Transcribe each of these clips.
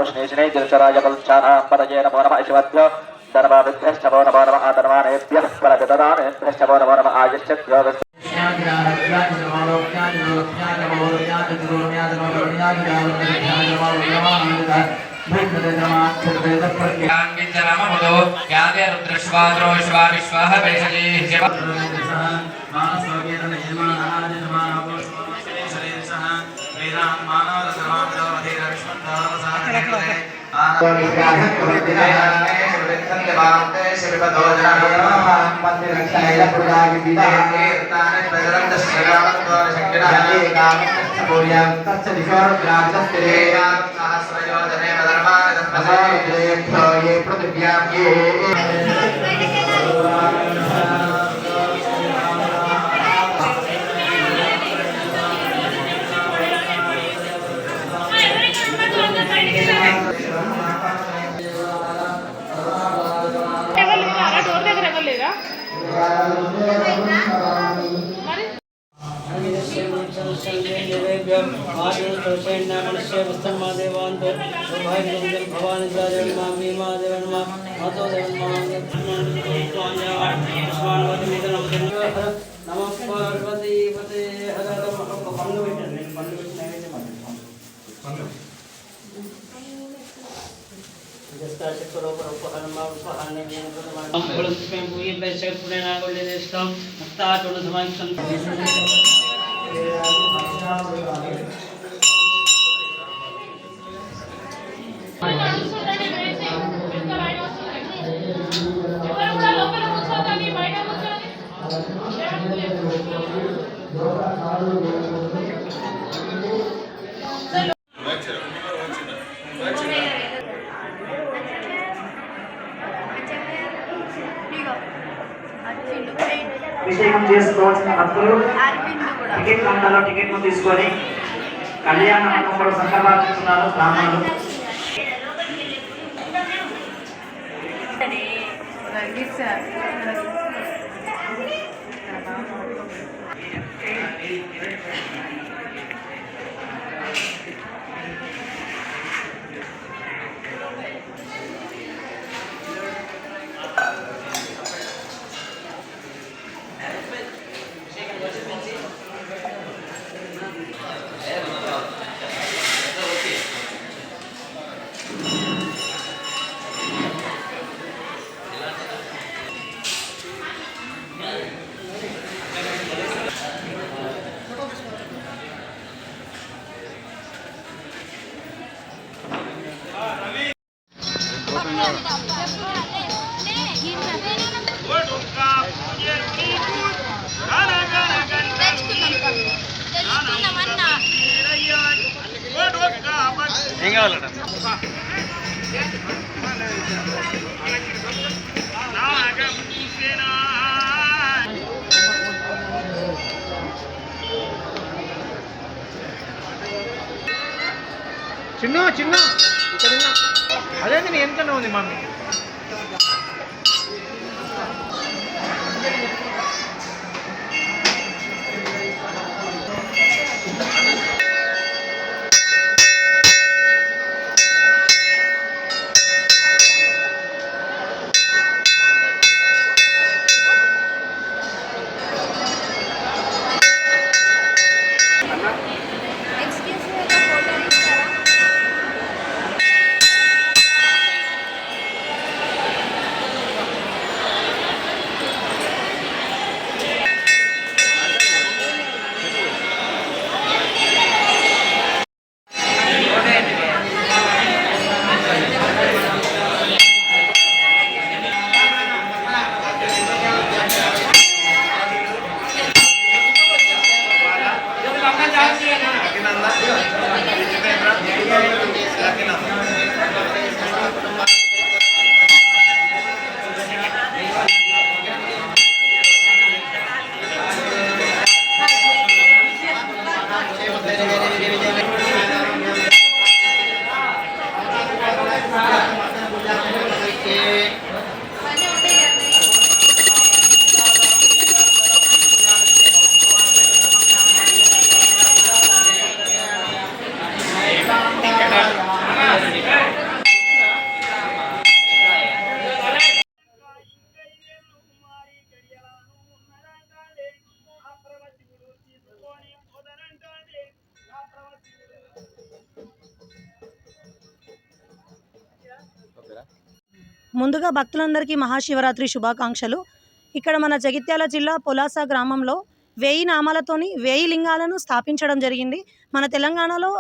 उष्णेशिने जलचराय कल्चानां पदये नमो नमः शिवभ्यो धर्माभ्यश्च नमो नमः धर्मानेभ्यः परगतदानेभ्यश्च नमो नमः आयुष्यभ्यो అభిషేకం చేసుకోవాల్సిన భక్తులు టికెట్ కౌంటర్లో టికెట్లు తీసుకొని కళ్యాణ మండపంలో సంకల్పార్చిస్తున్నారు బ్రాహ్మణులు. ఏం కావాలట చిన్న చిన్న ఇక్కడ అదే నేను ఎంతనే ఉంది మమ్మీ ముందుగా భక్తులందరికీ మహాశివరాత్రి శుభాకాంక్షలు. ఇక్కడ మన జగిత్యాల జిల్లా పొలాస గ్రామంలో 1000 నామాలతోని 1000 లింగాలను స్థాపించడం జరిగింది. మన తెలంగాణలో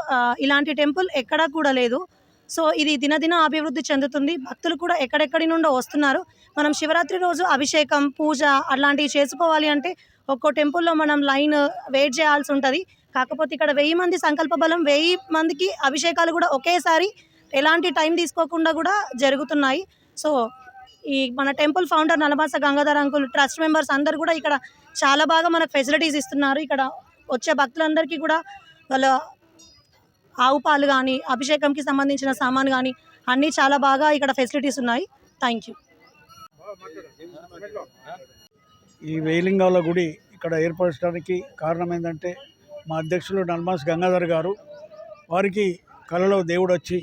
ఇలాంటి టెంపుల్ ఎక్కడా కూడా లేదు. సో ఇది దినదిన అభివృద్ధి చెందుతుంది. భక్తులు కూడా ఎక్కడెక్కడి నుండో వస్తున్నారు. మనం శివరాత్రి రోజు అభిషేకం, పూజ అలాంటివి చేసుకోవాలి అంటే ఒక్కో టెంపుల్లో మనం లైన్ వెయిట్ చేయాల్సి ఉంటుంది. కాకపోతే ఇక్కడ 1000 మంది సంకల్ప బలం, 1000 మందికి అభిషేకాలు కూడా ఒకేసారి ఎలాంటి టైం తీసుకోకుండా కూడా జరుగుతున్నాయి. సో ఈ మన temple founder Nalabasa Gangadhar uncle, trust members అందరు కూడా ఇక్కడ చాలా బాగా మనకు ఫెసిలిటీస్ ఇస్తున్నారు. ఇక్కడ వచ్చే భక్తులందరికీ కూడా వాళ్ళ ఆవు పాలు కానీ, అభిషేకంకి సంబంధించిన సామాన్ కానీ అన్నీ చాలా బాగా ఇక్కడ ఫెసిలిటీస్ ఉన్నాయి. Thank you. ఈ వేలింగాల గుడి ఇక్కడ ఏర్పరచడానికి కారణం ఏంటంటే మా అధ్యక్షులు నల్మాస్ గంగాధర్ గారు, వారికి కలలో దేవుడు వచ్చి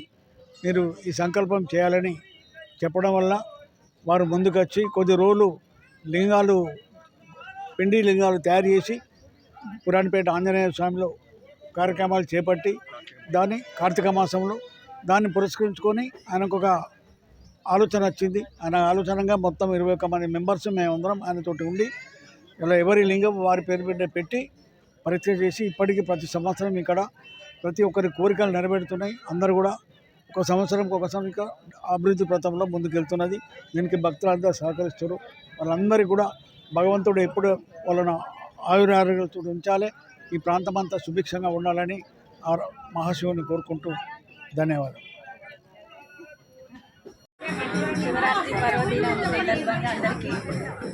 మీరు ఈ సంకల్పం చేయాలని చెప్పడం వల్ల వారు ముందుకొచ్చి కొద్ది రోజులు లింగాలు, పిండి లింగాలు తయారు చేసి పురాణపేట ఆంజనేయ స్వామిలో కార్యక్రమాలు చేపట్టి దాన్ని కార్తీక మాసంలో దాన్ని పురస్కరించుకొని ఆయనకు ఒక ఆలోచన వచ్చింది. ఆయన ఆలోచనగా మొత్తం 21 మంది మెంబర్స్ మేమందరం ఆయనతోటి ఉండి ఇలా ఎవరి లింగం వారి పేరు మీద పెట్టి పరీక్ష చేసి ఇప్పటికీ ప్రతి సంవత్సరం ఇక్కడ ప్రతి ఒక్కరి కోరికలు నెరవేరుతున్నాయి. అందరూ కూడా ఒక సంవత్సరం అభివృద్ధి పథంలో ముందుకెళ్తున్నది. దీనికి భక్తులందరూ సహకరిస్తారు. వాళ్ళందరికీ కూడా భగవంతుడు ఎప్పుడు వాళ్ళను ఆయురారోగ్యాలతో ఉంచాలి, ఈ ప్రాంతం అంతా సుభిక్షంగా ఉండాలని ఆ మహాశివుని కోరుకుంటూ ధన్యవాదాలు. శివరాత్రి పర్వదినం సందర్భంగా అందరికీ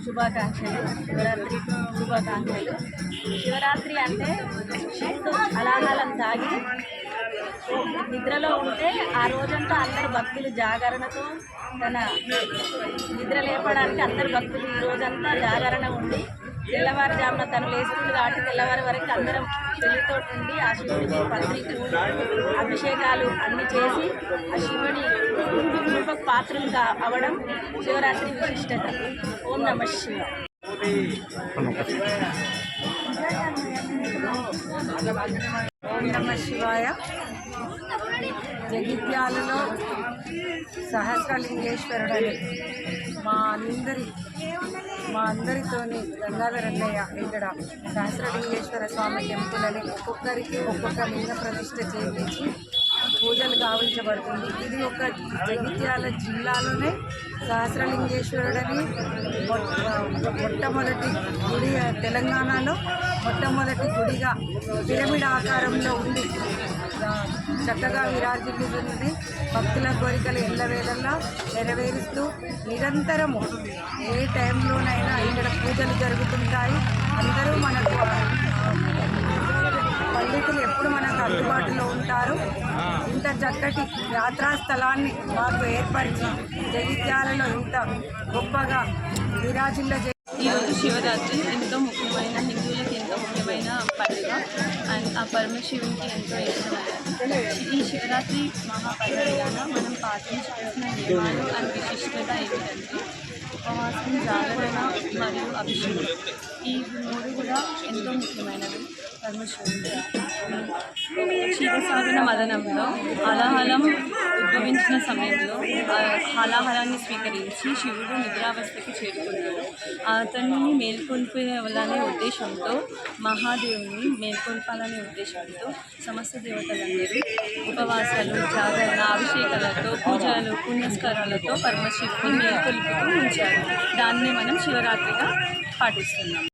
శుభాకాంక్షలు. శివరాత్రి అంటే శివుడు అలాహాలం తాగి నిద్రలో ఉంటే ఆ రోజంతా అందరు భక్తులు జాగరణతో తన నిద్ర లేపడానికి అందరు భక్తులు ఈ రోజంతా జాగరణ ఉండి తెల్లవారుజామున తను లేస్తుంది కాబట్టి తెల్లవారి వరకు అందరం పెళ్లితో ఉండి ఆ శివుడికి పత్రి పూలు అభిషేకాలు అన్నీ చేసి ఆ శివుడి కృపకు పాత్రలు అవ్వడం శివరాత్రి విశిష్టత. ఓం నమః శివాయ. ఓం నమః శివాయ. జగిత్యాలలో సహస్రలింగేశ్వరుడని మా అందరితోని గంగాధర్ అన్నయ్య ఇక్కడ సహస్రలింగేశ్వర స్వామి టెంపుల్ అని ఒక్కొక్కరికి ఒక్కొక్క లింగ ప్రతిష్ఠ చేయించి పూజలు గావించబడుతుంది. ఇది ఒక జగిత్యాల జిల్లాలోనే సహస్రలింగేశ్వరుడని మొట్టమొదటి గుడి, తెలంగాణలో మొట్టమొదటి గుడిగా పిరమిడ్ ఆకారంలో ఉండి చక్కగా విరాజిల్లుతుంది. భక్తుల కోరికలు ఎల్లవేళలా నెరవేరుస్తూ నిరంతరము ఏ టైంలోనైనా ఇక్కడ పూజలు జరుగుతుంటాయి. అందరూ మనకు పండితులు ఎప్పుడు మనకు అందుబాటులో ఉంటారు. ఇంత చక్కటి యాత్రా స్థలాన్ని మాకు ఏర్పరిచి జగిత్యాలలో ఇంత గొప్పగా విరాజిల్ల. ఈరోజు శివరాత్రి ఎంతో ముఖ్యమైన, హిందువులకు ఎంతో ముఖ్యమైన పండుగ అండ్ ఆ పరమశివునికి ఎంతో ఇష్టమైనది. ఈ శివరాత్రి మహాపర్వదినాన మనం పాటించాల్సిన నియమాలు అండ్ విశిష్టత ఏమిటంటే ఉపవాసం, జాగరణ మరియు అభిషేకం. ఈ 3 కూడా ఎంతో ముఖ్యమైనవి. పరమశివుడు క్షీరసాగర మదనంలో హలాహలం ఉద్భవించిన సమయంలో హలాహలాన్ని స్వీకరించి శివుడు నిద్రావస్థకి చేరుకున్నాడు. అతన్ని మేల్కొల్పాలనే ఉద్దేశంతో, మహాదేవుని మేల్కొల్పాలనే ఉద్దేశంతో సమస్త దేవతలందరూ ఉపవాసాలు, జాగరణ, అభిషేకాలతో, పూజలు, పుణ్యస్కారాలతో పరమశివుని మేల్కొల్పుతూ ఉంచారు. దాన్ని మనం శివరాత్రిగా పాటిస్తున్నాం.